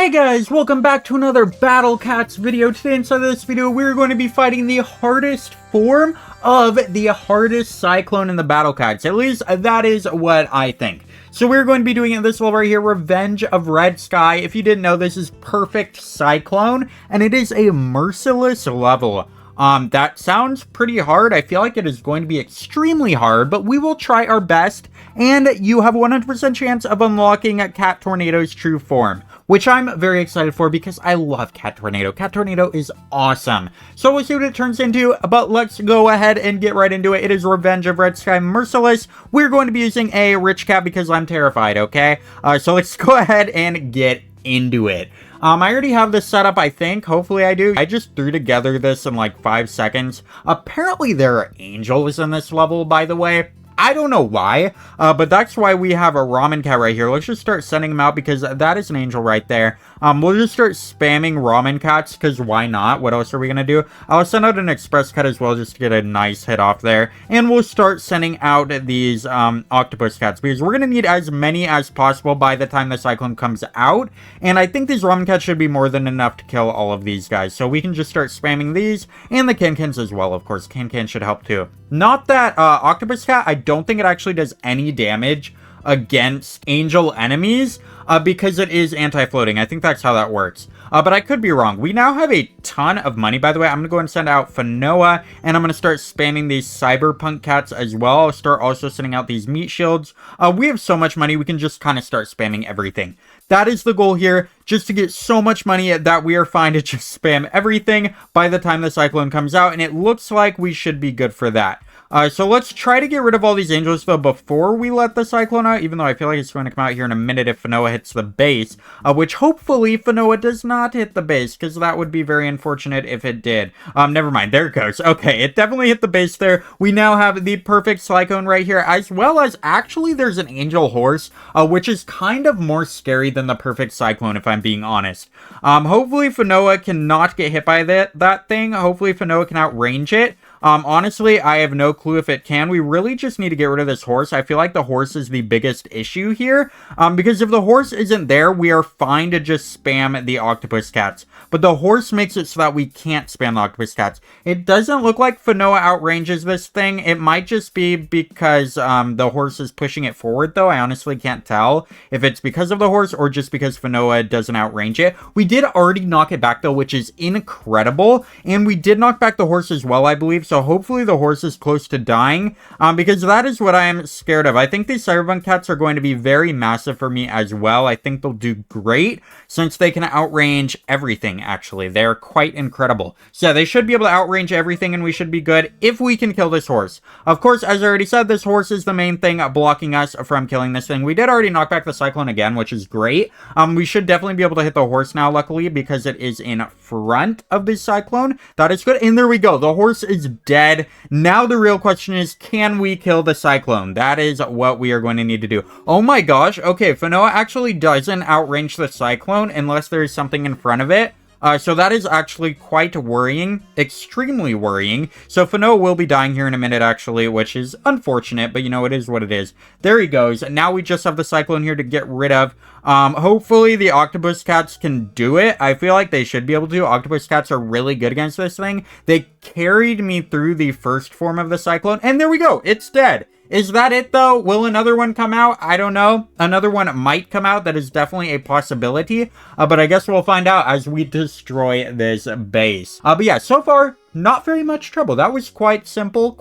Hey guys, welcome back to another Battle Cats video. Today inside of this video, we're going to be fighting the hardest form of the hardest Cyclone in the Battle Cats. At least that is what I think. So we're going to be doing it this level right here, Revenge of Red Sky. If you didn't know, this is Perfect Cyclone, and it is a merciless level. That sounds pretty hard. I feel like it is going to be extremely hard, but we will try our best, and you have a 100% chance of unlocking Catornado's true form, which I'm very excited for because I love Catornado. Catornado is awesome. So we'll see what it turns into, but let's go ahead and get right into it. It is Revenge of Red Sky Merciless. We're going to be using a Rich Cat because I'm terrified, okay? So let's go ahead and get into it. I already have this set up, I think. Hopefully I do. I just threw together this in like 5 seconds. Apparently there are angels in this level, by the way. I don't know why, but that's why we have a ramen cat right here. Let's just start sending them out because that is an angel right there. We'll just start spamming ramen cats because why not? What else are we going to do? I'll send out an express cat as well just to get a nice hit off there. And we'll start sending out these octopus cats because we're going to need as many as possible by the time the Cyclone comes out. And I think these ramen cats should be more than enough to kill all of these guys. So we can just start spamming these and the can-cans as well. Of course, can-can should help too. Not that octopus cat, I don't think it actually does any damage against angel enemies because it is anti-floating. I think that's how that works. But I could be wrong. We now have a ton of money, by the way. I'm going to go and send out Fanoa, and I'm going to start spamming these cyberpunk cats as well. I'll start also sending out these meat shields. We have so much money, we can just kind of start spamming everything. That is the goal here, just to get so much money that we are fine to just spam everything by the time the Cyclone comes out, and it looks like we should be good for that. So let's try to get rid of all these angels, though, before we let the Cyclone out, even though I feel like it's going to come out here in a minute if Fanoa hits the base, which hopefully Fanoa does not hit the base, because that would be very unfortunate if it did. Never mind, there it goes. Okay, it definitely hit the base there. We now have the perfect Cyclone right here, as well as actually there's an angel horse, which is kind of more scary than the perfect Cyclone, if I'm being honest. Hopefully Fanoa cannot get hit by that thing. Hopefully Fanoa can outrange it. Honestly, I have no clue if it can. We really just need to get rid of this horse. I feel like the horse is the biggest issue here, because if the horse isn't there, we are fine to just spam the octopus cats. But the horse makes it so that we can't spam the octopus cats. It doesn't look like Fanoa outranges this thing. It might just be because the horse is pushing it forward, though. I honestly can't tell if it's because of the horse or just because Fanoa doesn't outrange it. We did already knock it back, though, which is incredible. And we did knock back the horse as well, I believe. So hopefully the horse is close to dying, because that is what I am scared of. I think these cyberpunk cats are going to be very massive for me as well. I think they'll do great since they can outrange everything, actually. They're quite incredible. So yeah, they should be able to outrange everything and we should be good if we can kill this horse. Of course, as I already said, this horse is the main thing blocking us from killing this thing. We did already knock back the Cyclone again, which is great. We should definitely be able to hit the horse now, luckily, because it is in front of the Cyclone. That is good. And there we go. The horse is dead. Now the real question is, can we kill the Cyclone? That is what we are going to need to do. Oh my gosh. Okay, Fanoa actually doesn't outrange the Cyclone unless there is something in front of it. So that is actually quite worrying, extremely worrying. So Fanoa will be dying here in a minute, actually, which is unfortunate, but you know, it is what it is. There he goes. Now we just have the Cyclone here to get rid of. Hopefully the octopus cats can do it. I feel like they should be able to. Octopus cats are really good against this thing. They carried me through the first form of the Cyclone, and there we go. It's dead. Is that it, though? Will another one come out? I don't know. Another one might come out. That is definitely a possibility. But I guess we'll find out as we destroy this base. But yeah, so far, not very much trouble. That was quite simple,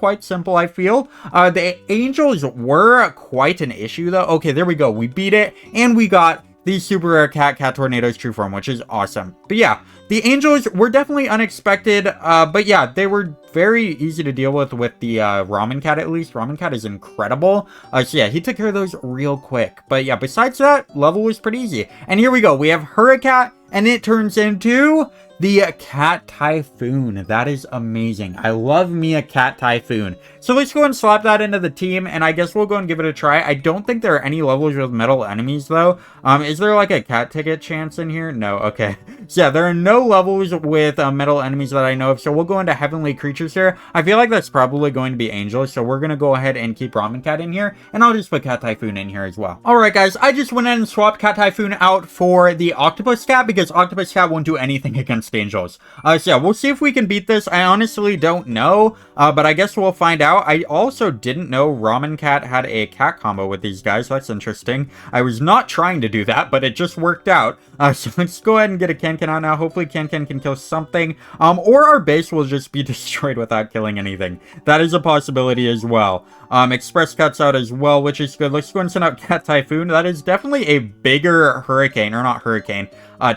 I feel. The angels were quite an issue, though. Okay, there we go. We beat it, and we got the super rare cat, Catornado's true form, which is awesome. But yeah, the angels were definitely unexpected, but yeah, they were very easy to deal with the ramen cat, at least. Ramen cat is incredible. So yeah, he took care of those real quick. But yeah, besides that, level was pretty easy. And here we go. We have Hurricane, and it turns into the Cat Typhoon. That is amazing. I love me a Cat Typhoon. So let's go and slap that into the team, and I guess we'll go and give it a try. I don't think there are any levels with metal enemies, though. Is there like a cat ticket chance in here? No, okay. So yeah, there are no levels with metal enemies that I know of, so we'll go into heavenly creatures here. I feel like that's probably going to be angels, so we're going to go ahead and keep Ramen Cat in here, and I'll just put Cat Typhoon in here as well. Alright guys, I just went in and swapped Cat Typhoon out for the Octopus Cat, because Octopus Cat won't do anything against angels. So yeah, we'll see if we can beat this. I honestly don't know, but I guess we'll find out. I also didn't know Ramen Cat had a cat combo with these guys. That's interesting. I was not trying to do that, but it just worked out. So let's go ahead and get a Can out now. Hopefully Can can kill something, or our base will just be destroyed without killing anything. That is a possibility as well. Express Cat's out as well, which is good. Let's go and send out Cat Typhoon. That is definitely a bigger hurricane, or not hurricane,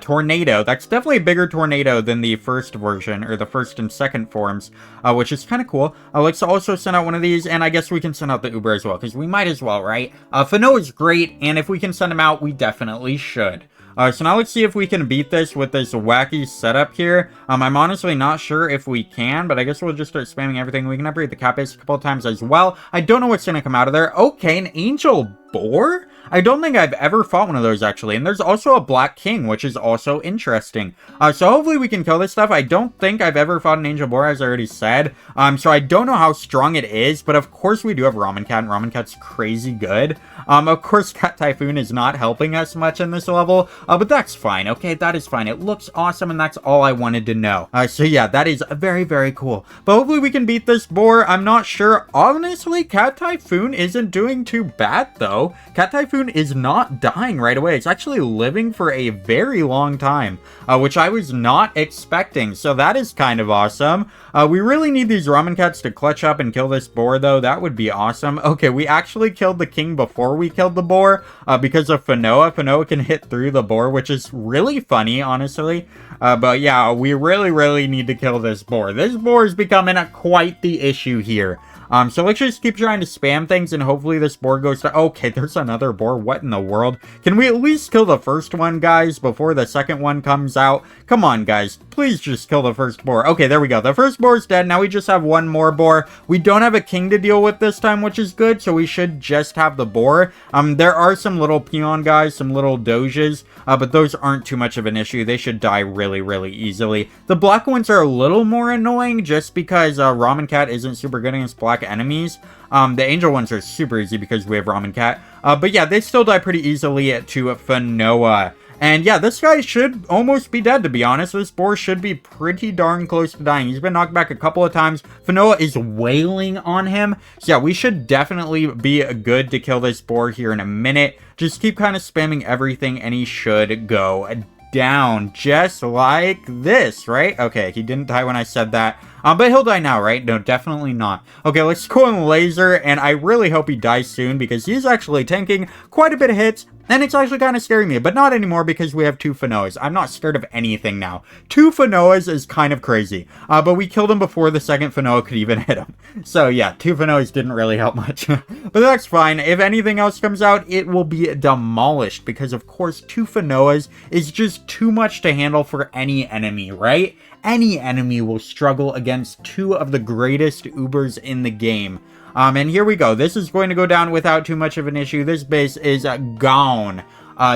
tornado. That's definitely a bigger tornado than the first version, or the first and second forms, which is kind of cool. Let's also send out one of these, and I guess we can send out the Uber as well, because we might as well, right? Fano is great, and if we can send him out, we definitely should. So now let's see if we can beat this with this wacky setup here. I'm honestly not sure if we can, but I guess we'll just start spamming everything. We can upgrade the cat base a couple of times as well. I don't know what's going to come out of there. Okay, an angel boar? I don't think I've ever fought one of those, actually. And there's also a Black King, which is also interesting. So hopefully we can kill this stuff. I don't think I've ever fought an Angel Boar, as I already said. So I don't know how strong it is, but of course we do have Ramen Cat, and Ramen Cat's crazy good. Of course, Cat Typhoon is not helping us much in this level, but that's fine. Okay, that is fine. It looks awesome, and that's all I wanted to know. So yeah, that is very, very cool. But hopefully we can beat this boar. I'm not sure. Honestly, Cat Typhoon isn't doing too bad, though. Cat Typhoon is not dying right away. It's actually living for a very long time, which I was not expecting. So that is kind of awesome. We really need these Ramen Cats to clutch up and kill this boar, though. That would be awesome. Okay, we actually killed the king before we killed the boar because of Fanoa. Fanoa can hit through the boar, which is really funny, honestly. But yeah, we really need to kill this boar. This boar is becoming quite the issue here. So let's just keep trying to spam things, and hopefully this boar goes to... Okay, there's another boar. What in the world? Can we at least kill the first one, guys, before the second one comes out? Come on, guys. Please just kill the first boar. Okay, there we go. The first boar is dead. Now we just have one more boar. We don't have a king to deal with this time, which is good, so we should just have the boar. There are some little peon guys, some little doges, but those aren't too much of an issue. They should die really easily. The black ones are a little more annoying just because Ramen Cat isn't super good against black enemies. The angel ones are super easy because we have Ramen Cat. But yeah, they still die pretty easily to Fanoa. And yeah, this guy should almost be dead, to be honest. This boar should be pretty darn close to dying. He's been knocked back a couple of times. Fanoa is wailing on him. So yeah, we should definitely be good to kill this boar here in a minute. Just keep kind of spamming everything, and he should go down just like this, right? Okay, he didn't die when I said that. But he'll die now, right? No, definitely not. Okay, let's go and laser, and I really hope he dies soon because he's actually tanking quite a bit of hits, and it's actually kind of scaring me, but not anymore because we have two Fanoas. I'm not scared of anything now. Two Fanoas is kind of crazy, but we killed him before the second Fanoa could even hit him. So yeah, two Fanoas didn't really help much, but that's fine. If anything else comes out, it will be demolished because, of course, two Fanoas is just too much to handle for any enemy, right? Any enemy will struggle against two of the greatest Ubers in the game. And here we go. This is going to go down without too much of an issue. This base is gone.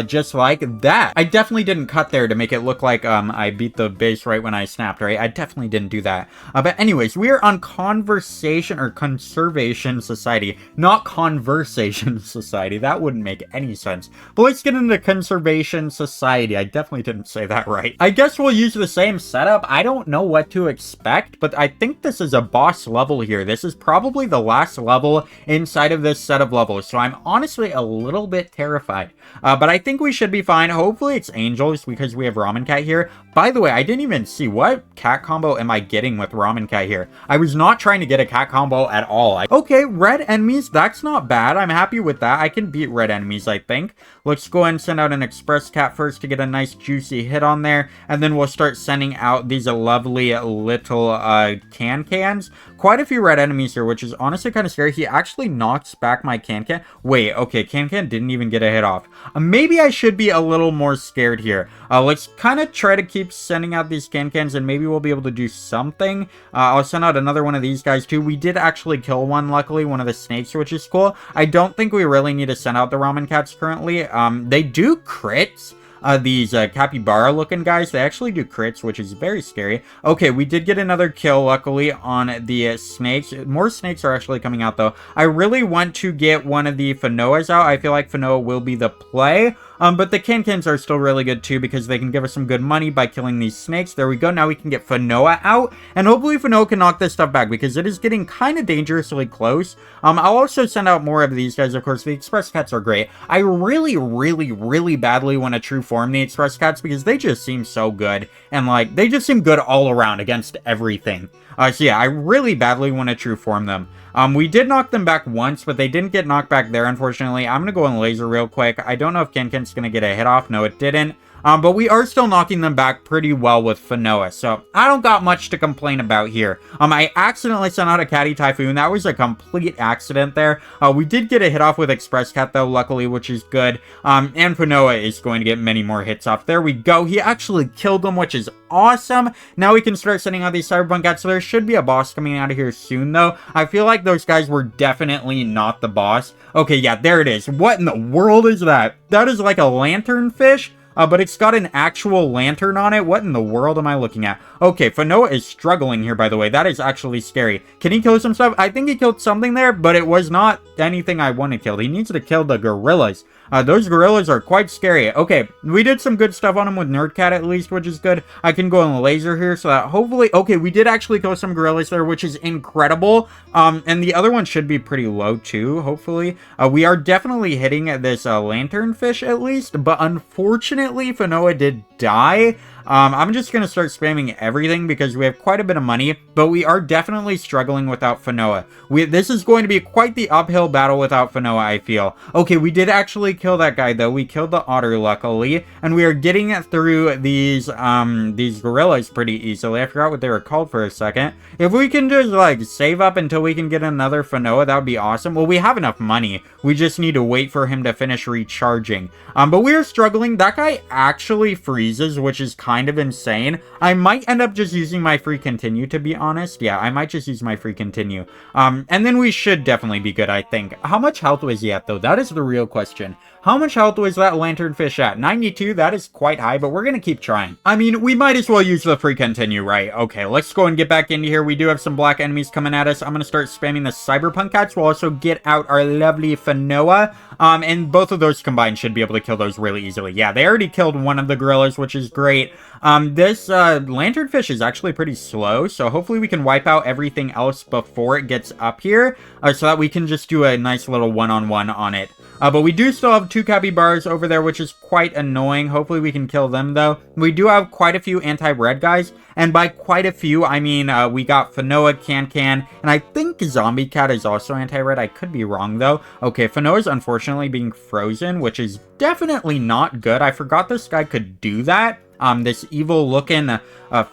Just like that. I definitely didn't cut there to make it look like I beat the base right when I snapped, right? I definitely didn't do that. But anyways, we are on Conversation or Conservation Society, not Conversation Society. That wouldn't make any sense. But let's get into Conservation Society. I definitely didn't say that right. I guess we'll use the same setup. I don't know what to expect, but I think this is a boss level here. This is probably the last level inside of this set of levels, so I'm honestly a little bit terrified. But I think we should be fine. Hopefully it's angels because we have Ramen Cat here. By the way, I didn't even see what cat combo am I getting with Ramen Cat here. I was not trying to get a cat combo at all. Okay, red enemies, that's not bad. I'm happy with that. I can beat red enemies, I think. Let's go ahead and send out an Express Cat first to get a nice juicy hit on there. And then we'll start sending out these lovely little cans. Quite a few red enemies here, which is honestly kind of scary. He actually knocks back my can. Wait, okay, can didn't even get a hit off. Maybe I should be a little more scared here. Let's kind of try to keep sending out these cans, and maybe we'll be able to do something. I'll send out another one of these guys too. We did actually kill one, luckily, one of the snakes, which is cool. I don't think we really need to send out the Ramen Cats currently. They do crits. these capybara looking guys. They actually do crits, which is very scary. Okay, we did get another kill, luckily, on the snakes. More snakes are actually coming out, though. I really want to get one of the Fanoas out. I feel like Fanoa will be the play. But the Kankans are still really good too because they can give us some good money by killing these snakes. There we go. Now we can get Fanoa out, and hopefully Fanoa can knock this stuff back because it is getting kind of dangerously close. I'll also send out more of these guys. Of course, the Express Cats are great. I really badly want to true form the Express Cats because they just seem so good, and like they just seem good all around against everything. So yeah, I really badly want to true form them. We did knock them back once, but they didn't get knocked back there, unfortunately. I'm going to go in laser real quick. I don't know if Kenken's going to get a hit off. No, it didn't. But we are still knocking them back pretty well with Fanoa, so I don't got much to complain about here. I accidentally sent out a Catty Typhoon. That was a complete accident there. We did get a hit off with Express Cat, though, luckily, which is good. And Fanoa is going to get many more hits off. There we go. He actually killed them, which is awesome. Now we can start sending out these Cyberpunk Cats. So there should be a boss coming out of here soon, though. I feel like those guys were definitely not the boss. Okay, yeah, there it is. What in the world is that? That is like a lanternfish? But it's got an actual lantern on it. What in the world am I looking at? Okay, Fanoa is struggling here, by the way. That is actually scary. Can he kill some stuff? I think he killed something there, but it was not anything I want to kill. He needs to kill the gorillas. Those gorillas are quite scary. Okay, we did some good stuff on him with Nerdcat at least, which is good. I can go in laser here so that hopefully... Okay, we did actually kill some gorillas there, which is incredible. And the other one should be pretty low too, hopefully. We are definitely hitting this lanternfish at least, but unfortunately Fanoa did die. I'm just going to start spamming everything because we have quite a bit of money, but we are definitely struggling without Fanoa. This is going to be quite the uphill battle without Fanoa, I feel. Okay, we did actually kill that guy, though. We killed the otter, luckily, and we are getting through these gorillas pretty easily. I forgot what they were called for a second. If we can just, like, save up until we can get another Fanoa, that would be awesome. Well, we have enough money. We just need to wait for him to finish recharging. But we are struggling. That guy actually freezes, which is kind of insane. I might end up just using my free continue, to be honest. Yeah, I might just use my free continue. And then we should definitely be good, I think. How much health was he at, though? That is the real question. How much health was that lanternfish at? 92? That is quite high, but we're gonna keep trying. I mean, we might as well use the free continue, right? Okay, let's go and get back into here. We do have some black enemies coming at us. I'm gonna start spamming the Cyberpunk Cats. We'll also get out our lovely Fanoa. And both of those combined should be able to kill those really easily. Yeah, they already killed one of the gorillas, which is great. This lanternfish is actually pretty slow, so hopefully we can wipe out everything else before it gets up here, so that we can just do a nice little one-on-one on it. But we do still have two capybaras over there, which is quite annoying. Hopefully we can kill them, though. We do have quite a few anti-red guys, and by quite a few, I mean, we got Fanoa, Can, and I think Zombie Cat is also anti-red. I could be wrong, though. Okay, Fanoa is unfortunately being frozen, which is definitely not good. I forgot this guy could do that. This evil-looking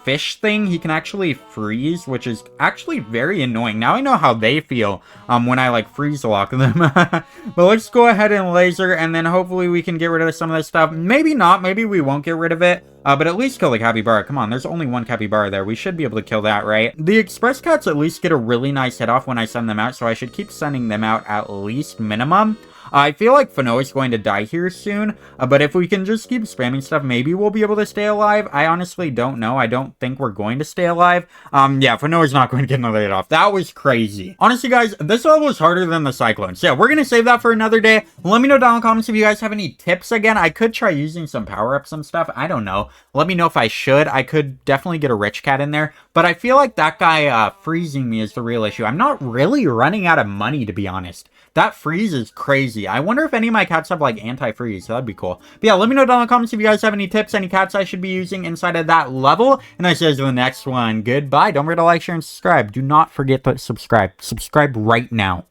fish thing, he can actually freeze, which is actually very annoying. Now I know how they feel when I, like, freeze-lock them. But let's go ahead and laser, and then hopefully we can get rid of some of this stuff. Maybe not. Maybe we won't get rid of it. But at least kill the capybara. Come on, there's only one capybara there. We should be able to kill that, right? The Express Cats at least get a really nice hit off when I send them out, so I should keep sending them out at least minimum. I feel like Fanoa is going to die here soon, but if we can just keep spamming stuff, maybe we'll be able to stay alive. I honestly don't know. I don't think we're going to stay alive. Yeah, Fanoa's not going to get another hit off. That was crazy. Honestly, guys, this level was harder than the Cyclone. So yeah, we're going to save that for another day. Let me know down in the comments if you guys have any tips again. I could try using some power-ups and stuff. I don't know. Let me know if I should. I could definitely get a rich cat in there, but I feel like that guy freezing me is the real issue. I'm not really running out of money, to be honest. That freeze is crazy. I wonder if any of my cats have, like, anti-freeze. So that'd be cool. But yeah, let me know down in the comments if you guys have any tips, any cats I should be using inside of that level. And I say to the next one, goodbye. Don't forget to like, share, and subscribe. Do not forget to subscribe. Subscribe right now.